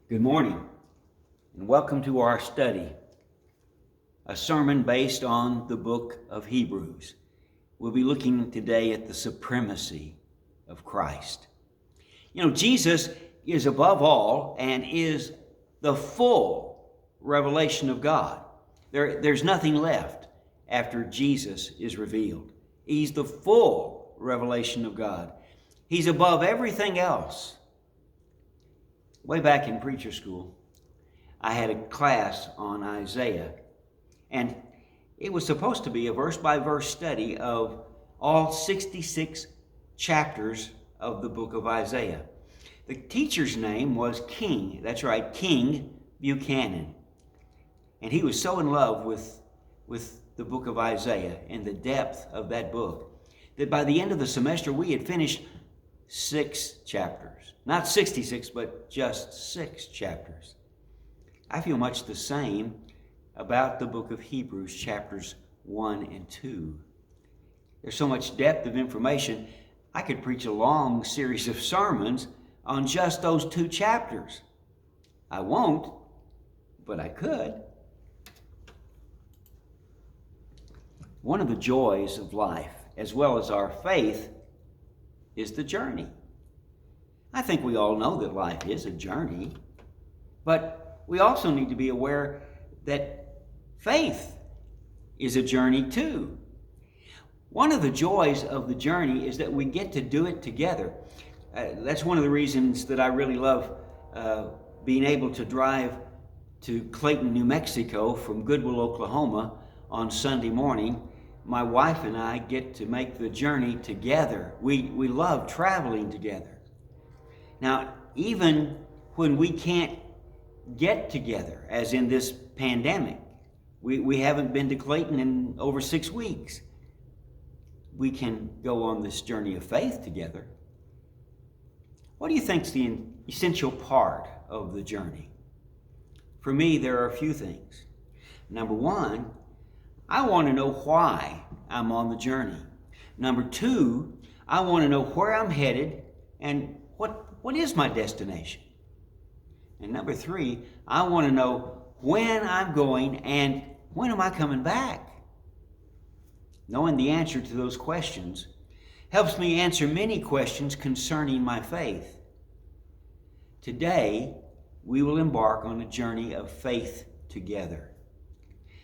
Good morning, and welcome to our study, a sermon based on the book of Hebrews. We'll be looking today at the supremacy of Christ. Jesus is above all and is the full revelation of God. There's nothing left after Jesus is revealed. He's the full revelation of God. He's above everything else. Way back in preacher school, I had a class on Isaiah, and it was supposed to be a verse-by-verse study of all 66 chapters of the book of Isaiah. The teacher's name was King. That's right, King Buchanan. And he was so in love with the book of Isaiah and the depth of that book that by the end of the semester we had finished 6 chapters. Not 66, but just 6 chapters. I feel much the same about the book of Hebrews, chapters 1 and 2. There's so much depth of information, I could preach a long series of sermons on just those 2 chapters. I won't, but I could. One of the joys of life, as well as our faith, is the journey. I think we all know that life is a journey, but we also need to be aware that faith is a journey too. One of the joys of the journey is that we get to do it together. That's one of the reasons that I really love being able to drive to Clayton, New Mexico from Goodwill, Oklahoma on Sunday morning. My wife and I get to make the journey together. We love traveling together. Now, even when we can't get together, as in this pandemic, we haven't been to Clayton in over 6 weeks, we can go on this journey of faith together. What do you think is the essential part of the journey? For me, there are a few things. Number one, I want to know why I'm on the journey. Number two, I want to know where I'm headed and what is my destination. And number three, I want to know when I'm going and when am I coming back. Knowing the answer to those questions helps me answer many questions concerning my faith. Today, we will embark on a journey of faith together.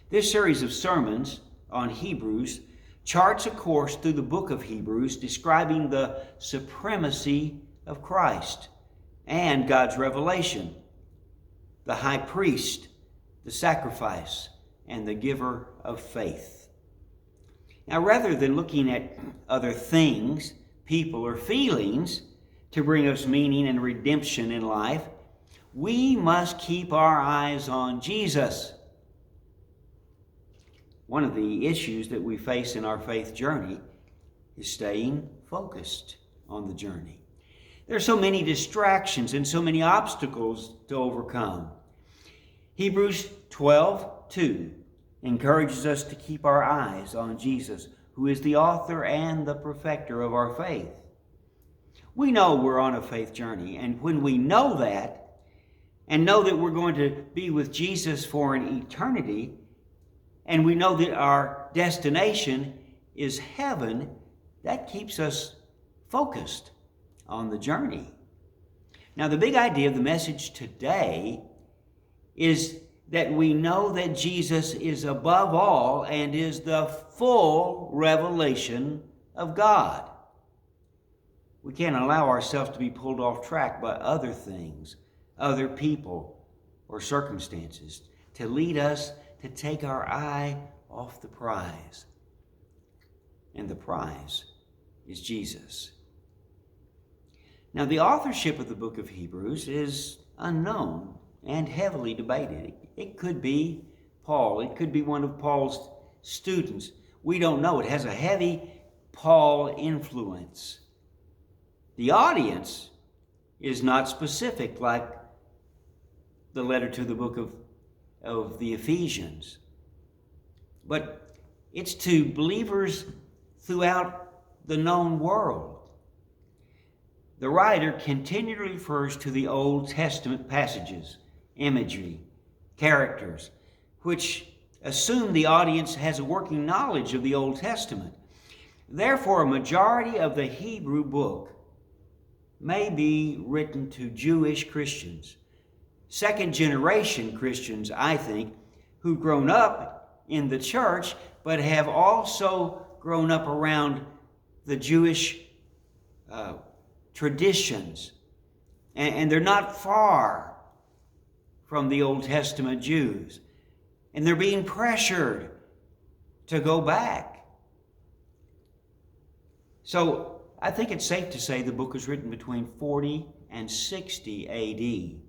This series of sermons on Hebrews charts a course through the book of Hebrews describing the supremacy of Christ and God's revelation, the high priest, the sacrifice, and the giver of faith. Now, rather than looking at other things, people, or feelings to bring us meaning and redemption in life, we must keep our eyes on Jesus. One of the issues that we face in our faith journey is staying focused on the journey. There are so many distractions and so many obstacles to overcome. Hebrews 12:2 encourages us to keep our eyes on Jesus, who is the author and the perfecter of our faith. We know we're on a faith journey, and when we know that, and know that we're going to be with Jesus for an eternity, and we know that our destination is heaven, that keeps us focused on the journey. Now, the big idea of the message today is that we know that Jesus is above all and is the full revelation of God. We can't allow ourselves to be pulled off track by other things, other people, or circumstances to lead us to take our eye off the prize. And the prize is Jesus. Now, the authorship of the book of Hebrews is unknown and heavily debated. It could be Paul. It could be one of Paul's students. We don't know. It has a heavy Paul influence. The audience is not specific like the letter to the book of the Ephesians. But it's to believers throughout the known world. the writer continually refers to the Old Testament passages, imagery, characters, which assume the audience has a working knowledge of the Old Testament. Therefore, a majority of the Hebrew book may be written to Jewish Christians, second-generation Christians, I think, who've grown up in the church, but have also grown up around the Jewish traditions. And they're not far from the Old Testament Jews. And they're being pressured to go back. So I think it's safe to say the book was written between 40 and 60 A.D.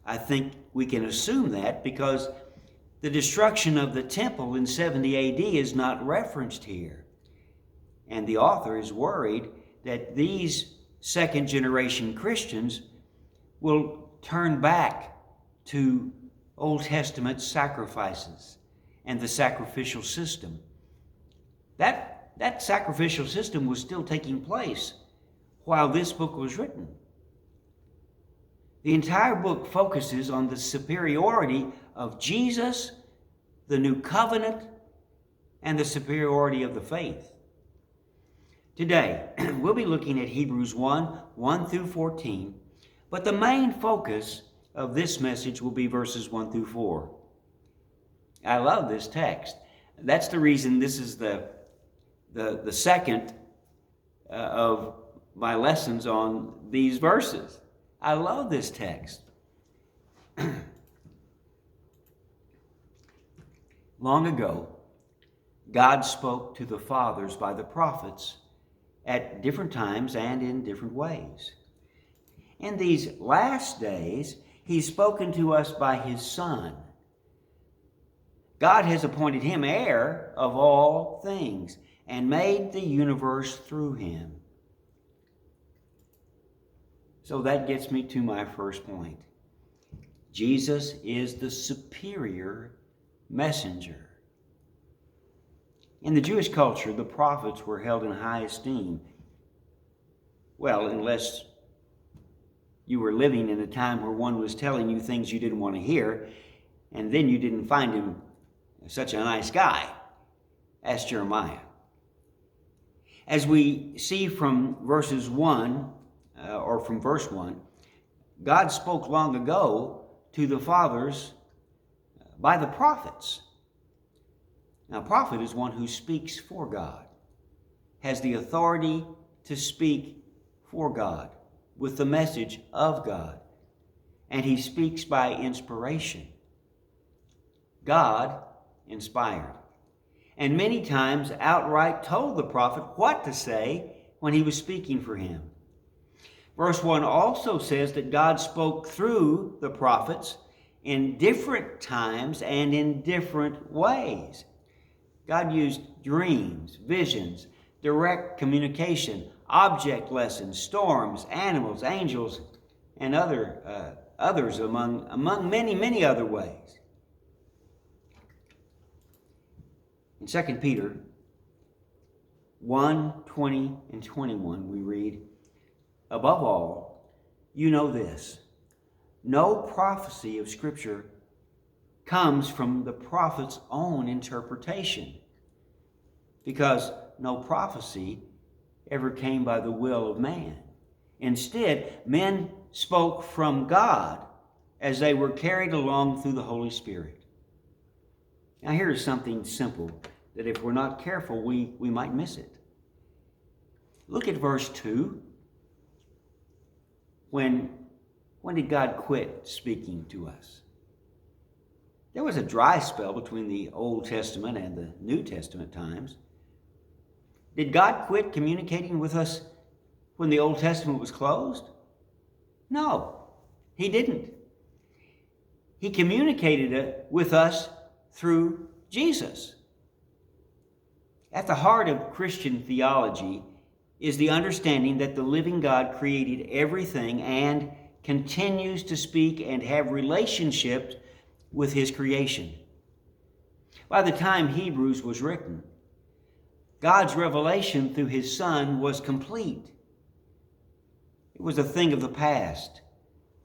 I think we can assume that because the destruction of the temple in 70 A.D. is not referenced here. And the author is worried that these second-generation Christians will turn back to Old Testament sacrifices and the sacrificial system. That sacrificial system was still taking place while this book was written. The entire book focuses on the superiority of Jesus, the new covenant, and the superiority of the faith. Today, we'll be looking at Hebrews 1 through 14, but the main focus of this message will be verses 1 through 4. I love this text. That's the reason this is the second of my lessons on these verses. I love this text. Long ago, God spoke to the fathers by the prophets at different times and in different ways. In these last days, He's spoken to us by His Son. God has appointed Him heir of all things and made the universe through Him. So that gets me to my first point. Jesus is the superior messenger. In the Jewish culture, the prophets were held in high esteem. Well, unless you were living in a time where one was telling you things you didn't want to hear, and then you didn't find him such a nice guy. Ask Jeremiah. As we see from verse 1, God spoke long ago to the fathers by the prophets. Now, a prophet is one who speaks for God, has the authority to speak for God, with the message of God, and he speaks by inspiration. God inspired, and many times outright told the prophet what to say when he was speaking for him. Verse 1 also says that God spoke through the prophets in different times and in different ways. God used dreams, visions, direct communication, object lessons, storms, animals, angels, and others among many, many other ways. In 2 Peter 1:20 and 21, we read, "Above all, you know this, no prophecy of Scripture comes from the prophet's own interpretation, because no prophecy ever came by the will of man. Instead, men spoke from God as they were carried along through the Holy Spirit." Now here is something simple that if we're not careful, we might miss it. Look at verse 2. When did God quit speaking to us? There was a dry spell between the Old Testament and the New Testament times. Did God quit communicating with us when the Old Testament was closed? No, He didn't. He communicated with us through Jesus. At the heart of Christian theology is the understanding that the living God created everything and continues to speak and have relationships with His creation. By the time Hebrews was written, God's revelation through His Son was complete. It was a thing of the past.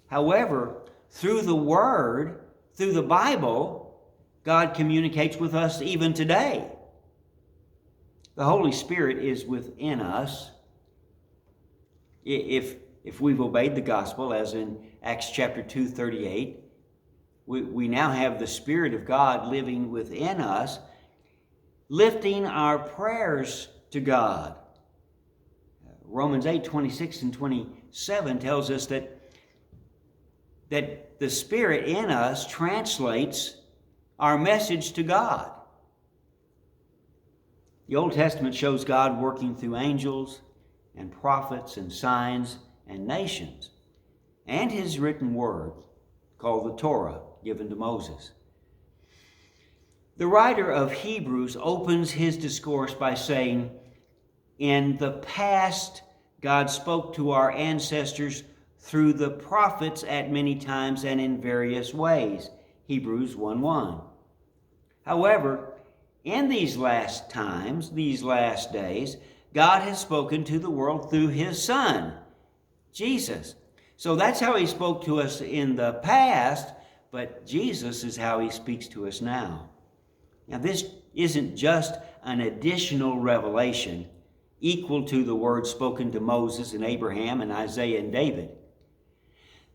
However, through the Word, through the Bible, God communicates with us even today. The Holy Spirit is within us. If we've obeyed the gospel, as in Acts chapter 2:38, we now have the Spirit of God living within us, lifting our prayers to God. Romans 8:26 and 27 tells us that the Spirit in us translates our message to God. The Old Testament shows God working through angels and prophets and signs and nations, and His written word, called the Torah, given to Moses. The writer of Hebrews opens his discourse by saying, in the past, God spoke to our ancestors through the prophets at many times and in various ways. Hebrews 1:1. However, in these last times, these last days, God has spoken to the world through His Son, Jesus. So that's how He spoke to us in the past, but Jesus is how He speaks to us now. Now, this isn't just an additional revelation equal to the words spoken to Moses and Abraham and Isaiah and David.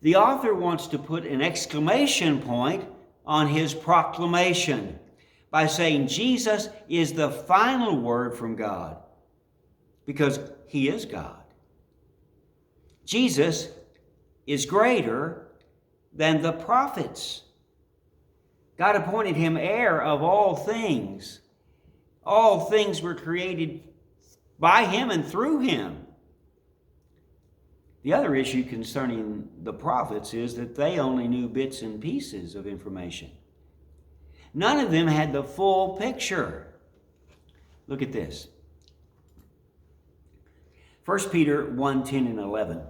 The author wants to put an exclamation point on his proclamation by saying Jesus is the final word from God, because He is God. Jesus is greater than the prophets. God appointed Him heir of all things. All things were created by Him and through Him. The other issue concerning the prophets is that they only knew bits and pieces of information. None of them had the full picture. Look at this. 1 Peter 1:10 and 11.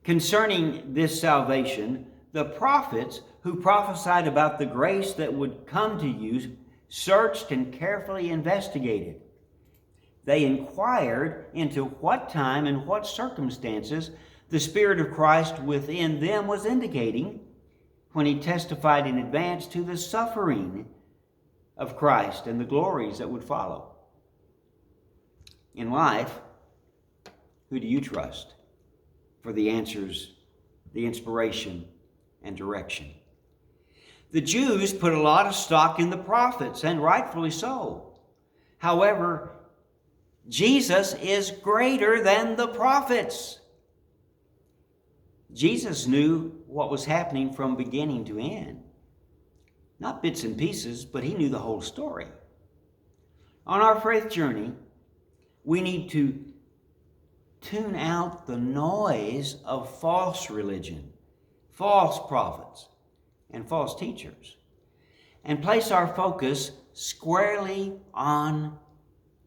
Concerning this salvation, the prophets who prophesied about the grace that would come to you searched and carefully investigated. They inquired into what time and what circumstances the Spirit of Christ within them was indicating when He testified in advance to the suffering of Christ and the glories that would follow. In life, who do you trust for the answers, the inspiration, and direction? The Jews put a lot of stock in the prophets, and rightfully so. However, Jesus is greater than the prophets. Jesus knew what was happening from beginning to end. Not bits and pieces, but He knew the whole story. On our faith journey, we need to tune out the noise of false religion, false prophets, and false teachers, and place our focus squarely on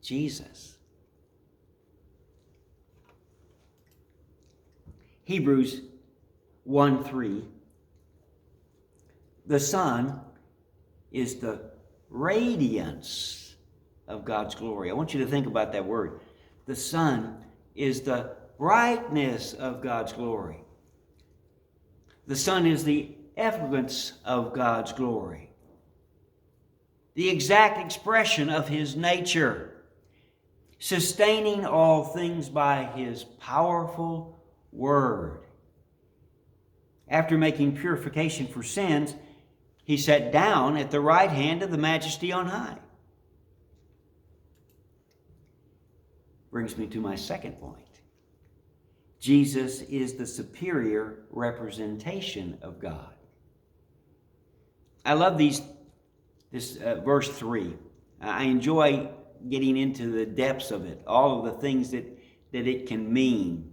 Jesus. Hebrews 1:3. The Son is the radiance of God's glory. I want you to think about that word. The Son is the brightness of God's glory. The Son is the effluence of God's glory, the exact expression of His nature, sustaining all things by His powerful Word. After making purification for sins, He sat down at the right hand of the Majesty on high. Brings me to my second point. Jesus is the superior representation of God. I love this verse 3. I enjoy getting into the depths of it, all of the things that it can mean,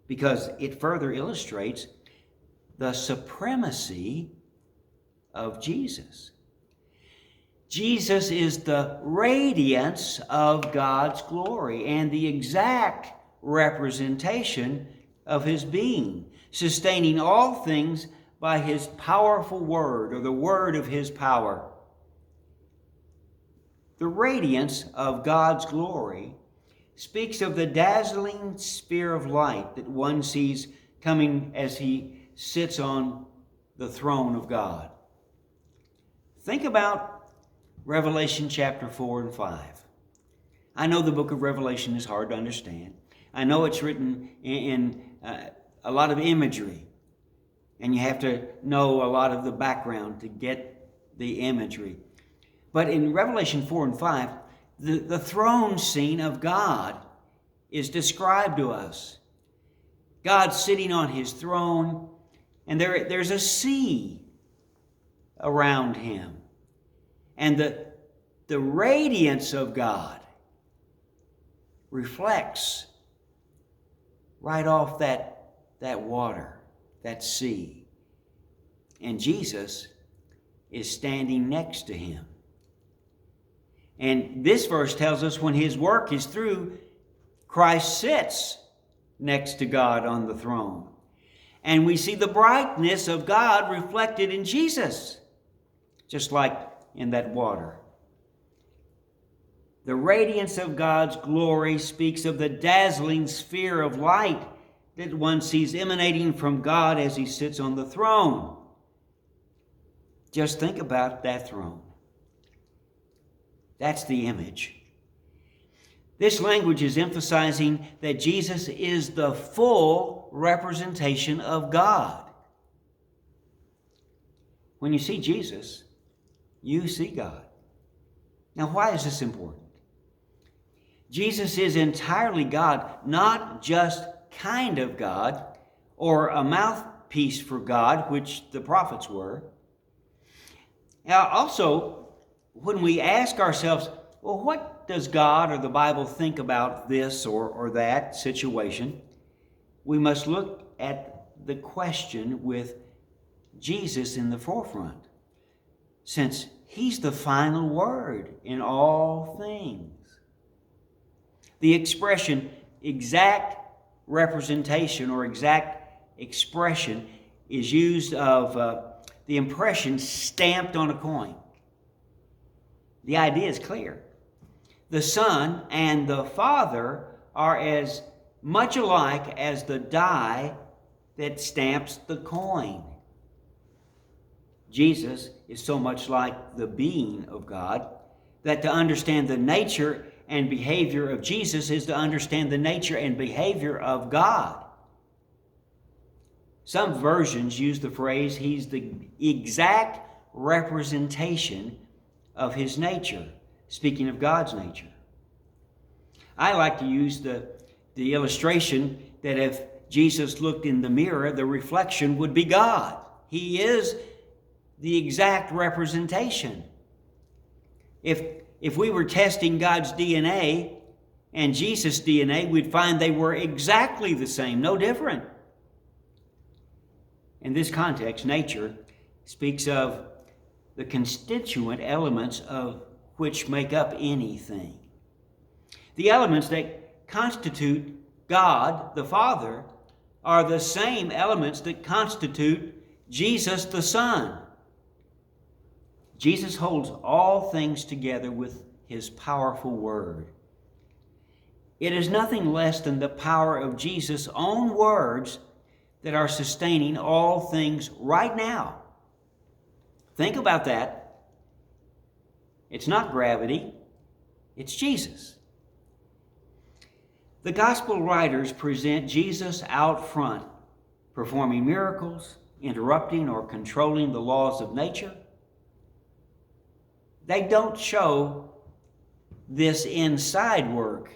because it further illustrates the supremacy of Jesus. Jesus is the radiance of God's glory and the exact representation of His being, sustaining all things by His powerful word, or the word of His power. The radiance of God's glory speaks of the dazzling sphere of light that one sees coming as he sits on the throne of God. Think about Revelation chapter 4 and 5. I know the book of Revelation is hard to understand. I know it's written in a lot of imagery, and you have to know a lot of the background to get the imagery. But in Revelation 4 and 5, the throne scene of God is described to us. God sitting on his throne, and there's a sea around him. And the radiance of God reflects right off that water, that sea. And Jesus is standing next to him. And this verse tells us when his work is through, Christ sits next to God on the throne. And we see the brightness of God reflected in Jesus, just like in that water. The radiance of God's glory speaks of the dazzling sphere of light that one sees emanating from God as he sits on the throne. Just think about that throne. That's the image. This language is emphasizing that Jesus is the full representation of God. When you see Jesus, you see God. Now, why is this important? Jesus is entirely God, not just kind of God or a mouthpiece for God, which the prophets were. Now, also, when we ask ourselves, well, what does God or the Bible think about this or that situation? We must look at the question with Jesus in the forefront, since he's the final word in all things. The expression exact representation or exact expression is used of the impression stamped on a coin. The idea is clear. The Son and the Father are as much alike as the die that stamps the coin. Jesus is so much like the being of God that to understand the nature and behavior of Jesus is to understand the nature and behavior of God. Some versions use the phrase, he's the exact representation of his nature, speaking of God's nature. I like to use the illustration that if Jesus looked in the mirror, the reflection would be God. He is the exact representation. If we were testing God's DNA and Jesus' DNA, we'd find they were exactly the same, no different. In this context, nature speaks of the constituent elements of which make up anything. The elements that constitute God, the Father, are the same elements that constitute Jesus, the Son. Jesus holds all things together with his powerful word. It is nothing less than the power of Jesus' own words that are sustaining all things right now. Think about that. It's not gravity, it's Jesus. The gospel writers present Jesus out front, performing miracles, interrupting or controlling the laws of nature. They don't show this inside work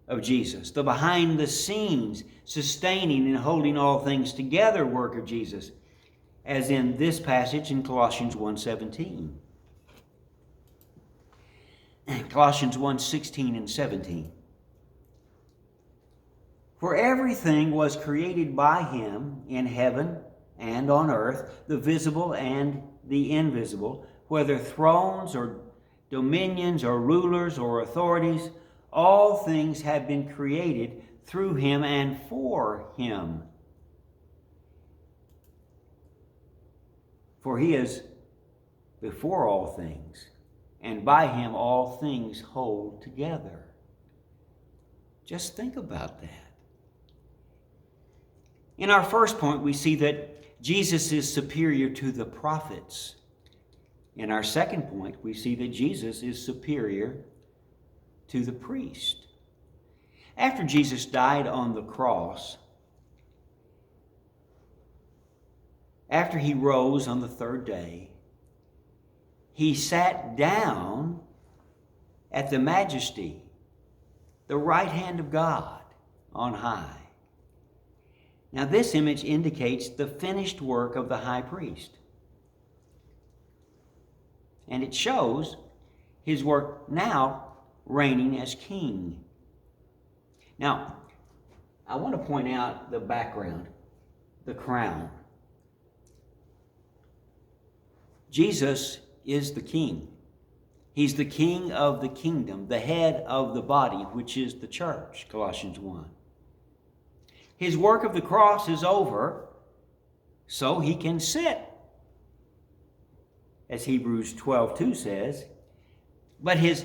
of Jesus, the behind the scenes, sustaining and holding all things together work of Jesus, as in this passage in Colossians 1:17. Colossians 1:16 and 17. For everything was created by him in heaven and on earth, the visible and the invisible, whether thrones or dominions or rulers or authorities, all things have been created through him and for him. For he is before all things, and by him all things hold together. Just think about that. In our first point, we see that Jesus is superior to the prophets. In our second point, we see that Jesus is superior to the priest. After Jesus died on the cross, after he rose on the third day, he sat down at the majesty, the right hand of God on high. Now, this image indicates the finished work of the high priest. And it shows his work now reigning as king. Now, I want to point out the background, the crown. Jesus is the king. He's the king of the kingdom, the head of the body, which is the church, Colossians 1. His work of the cross is over, so he can sit, as Hebrews 12:2 says. But his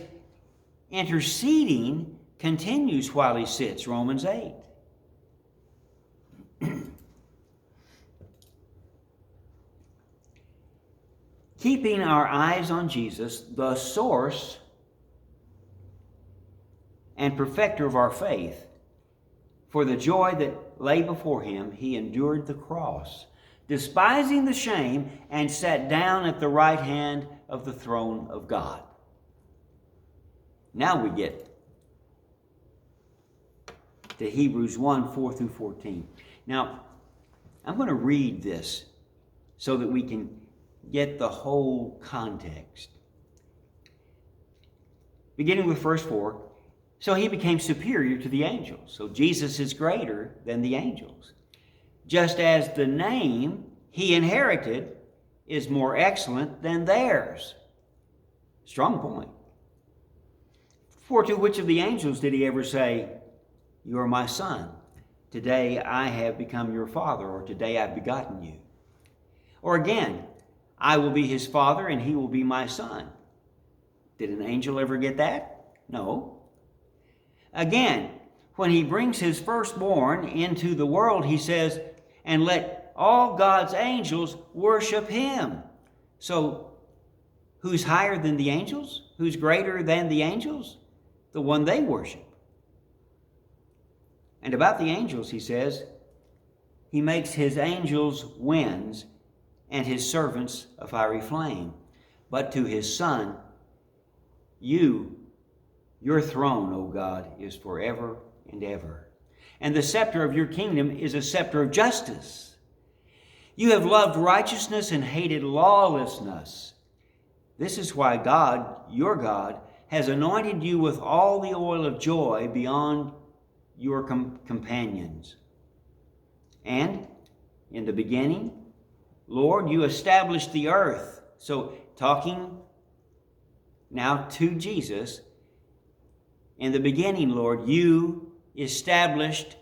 interceding continues while he sits, Romans 8. Keeping our eyes on Jesus, the source and perfecter of our faith, for the joy that lay before him, he endured the cross, despising the shame, and sat down at the right hand of the throne of God. Now we get to Hebrews 1:4-14. Now, I'm going to read this so that we can get the whole context. Beginning with verse 4, so he became superior to the angels. So Jesus is greater than the angels. Just as the name he inherited is more excellent than theirs. Strong point. For to which of the angels did he ever say, you are my son, today I have become your father, or today I've begotten you? Or again, I will be his father and he will be my son. Did an angel ever get that? No. Again, when he brings his firstborn into the world, he says, and let all God's angels worship him. So, who's higher than the angels? Who's greater than the angels? The one they worship. And about the angels, he says, he makes his angels winds and his servants a fiery flame. But to his Son, your throne, O God, is forever and ever. And the scepter of your kingdom is a scepter of justice. You have loved righteousness and hated lawlessness. This is why God, your God, has anointed you with all the oil of joy beyond your companions. And in the beginning, Lord, you established the earth. So talking now to Jesus, in the beginning, Lord, you established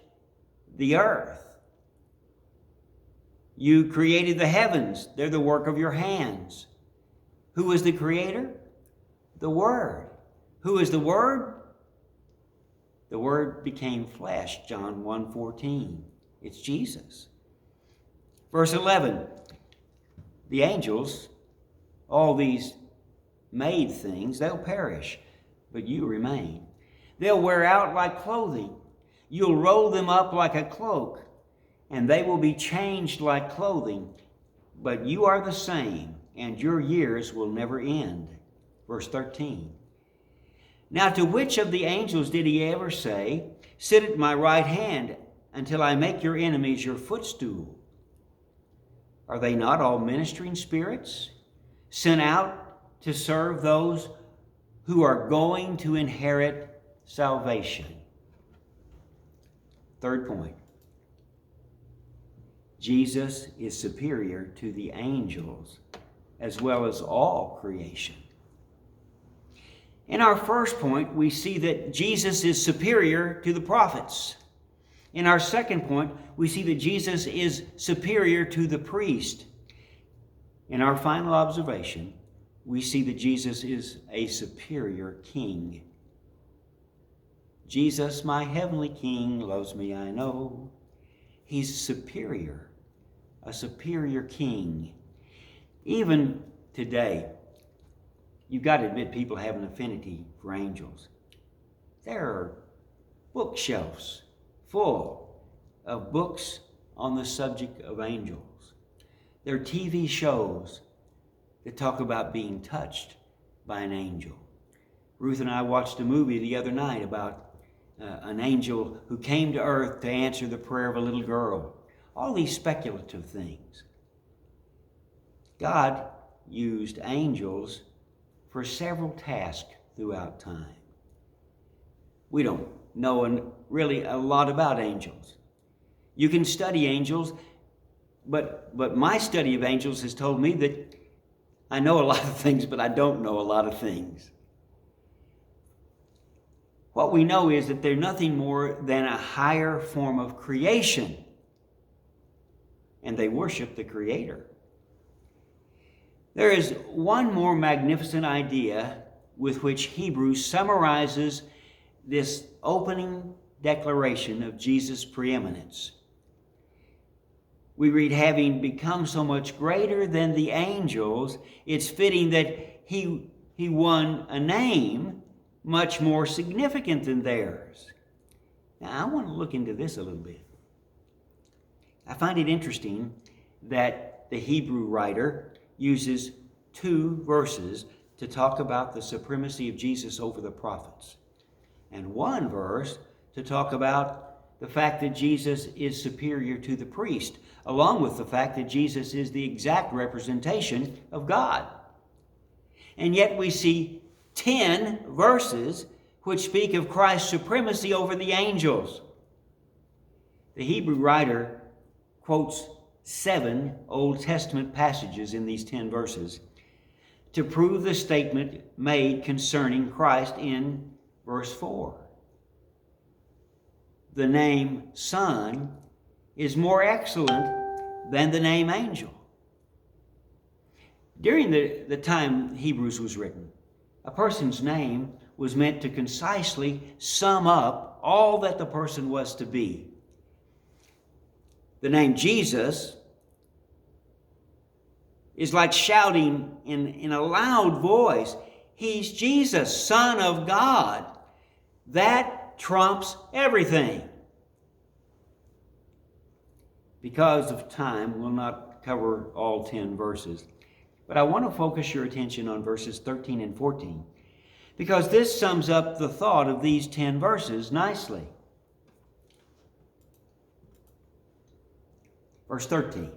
the earth. You created the heavens. They're the work of your hands. Who is the creator? The Word. Who is the Word? The Word became flesh, John 1:14. It's Jesus. Verse 11, the angels, all these made things, they'll perish, but you remain. They'll wear out like clothing. You'll roll them up like a cloak, and they will be changed like clothing. But you are the same, and your years will never end. Verse 13. Now to which of the angels did he ever say, sit at my right hand until I make your enemies your footstool? Are they not all ministering spirits, sent out to serve those who are going to inherit salvation? Third point. Jesus is superior to the angels as well as all creation. In our first point, we see that Jesus is superior to the prophets. In our second point, we see that Jesus is superior to the priest. In our final observation, we see that Jesus is a superior king. Jesus, my heavenly King, loves me, I know. He's superior, a superior king. Even today, you've got to admit people have an affinity for angels. There are bookshelves full of books on the subject of angels. There are TV shows that talk about being touched by an angel. Ruth and I watched a movie the other night about an angel who came to earth to answer the prayer of a little girl. All these speculative things. God used angels for several tasks throughout time. We don't know really a lot about angels. You can study angels, but my study of angels has told me that I know a lot of things, but I don't know a lot of things. What we know is that they're nothing more than a higher form of creation, and they worship the Creator. There is one more magnificent idea with which Hebrews summarizes this opening declaration of Jesus' preeminence. We read, having become so much greater than the angels, it's fitting that he won a name much more significant than theirs. Now, I want to look into this a little bit. I find it interesting that the Hebrew writer uses 2 verses to talk about the supremacy of Jesus over the prophets, and 1 verse to talk about the fact that Jesus is superior to the priest, along with the fact that Jesus is the exact representation of God. And yet we see 10 verses which speak of Christ's supremacy over the angels. The Hebrew writer quotes 7 Old Testament passages in these 10 verses to prove the statement made concerning Christ in verse 4. The name Son is more excellent than the name angel. During the time Hebrews was written, a person's name was meant to concisely sum up all that the person was to be. The name Jesus is like shouting in a loud voice, He's Jesus, Son of God. That trumps everything. Because of time, we'll not cover all 10 verses. But I want to focus your attention on verses 13 and 14, because this sums up the thought of these 10 verses nicely. Verse 13.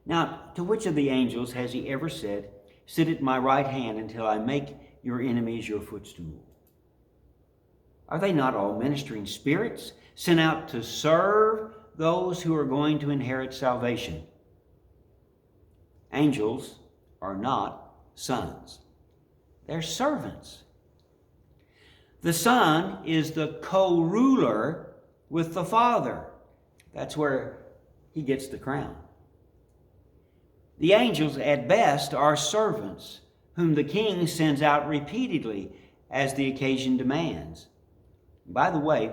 Now, to which of the angels has he ever said, sit at my right hand until I make your enemies your footstool? Are they not all ministering spirits sent out to serve those who are going to inherit salvation? Angels are not sons. They're servants. The Son is the co-ruler with the Father. That's where he gets the crown. The angels, at best, are servants whom the king sends out repeatedly as the occasion demands. By the way,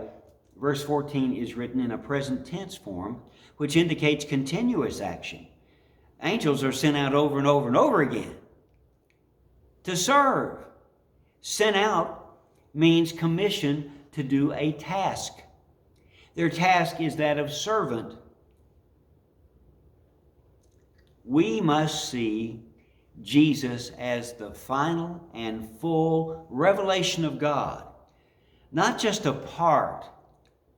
verse 14 is written in a present tense form, which indicates continuous action. Angels are sent out over and over and over again to serve. Sent out means commissioned to do a task. Their task is that of servant. We must see Jesus as the final and full revelation of God, not just a part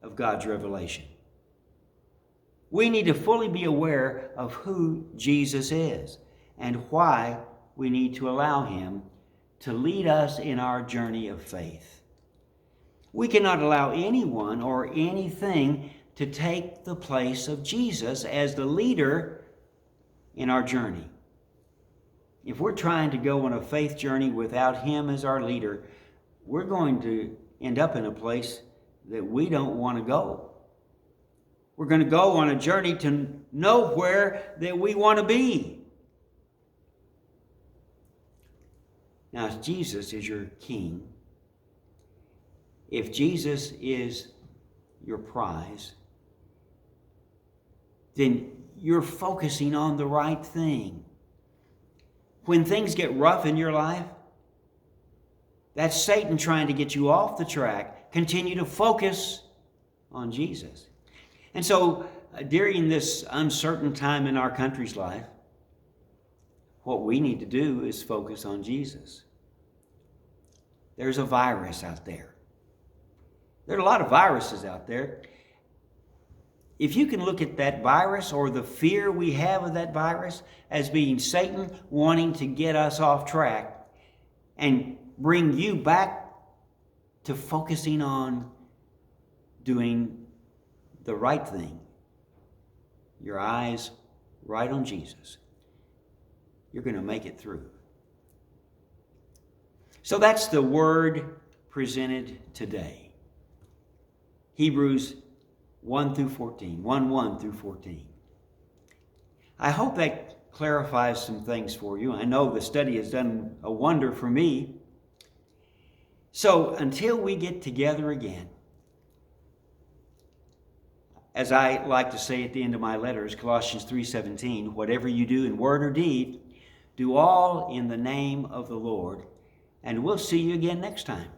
of God's revelation. We need to fully be aware of who Jesus is and why we need to allow him to lead us in our journey of faith. We cannot allow anyone or anything to take the place of Jesus as the leader in our journey. If we're trying to go on a faith journey without him as our leader, we're going to end up in a place that we don't want to go. We're going to go on a journey to nowhere that we want to be. Now, if Jesus is your king, If Jesus is your prize, then you're focusing on the right thing. When things get rough in your life, that's Satan trying to get you off the track. Continue to focus on Jesus. And so, during this uncertain time in our country's life, what we need to do is focus on Jesus. There's a virus out there. There are a lot of viruses out there. If you can look at that virus or the fear we have of that virus as being Satan wanting to get us off track and bring you back to focusing on doing the right thing, your eyes right on Jesus, you're going to make it through. So that's the word presented today. Hebrews 1 through 14, 1 through 14. I hope that clarifies some things for you. I know the study has done a wonder for me. So until we get together again, as I like to say at the end of my letters, Colossians 3:17, whatever you do in word or deed, do all in the name of the Lord, and we'll see you again next time.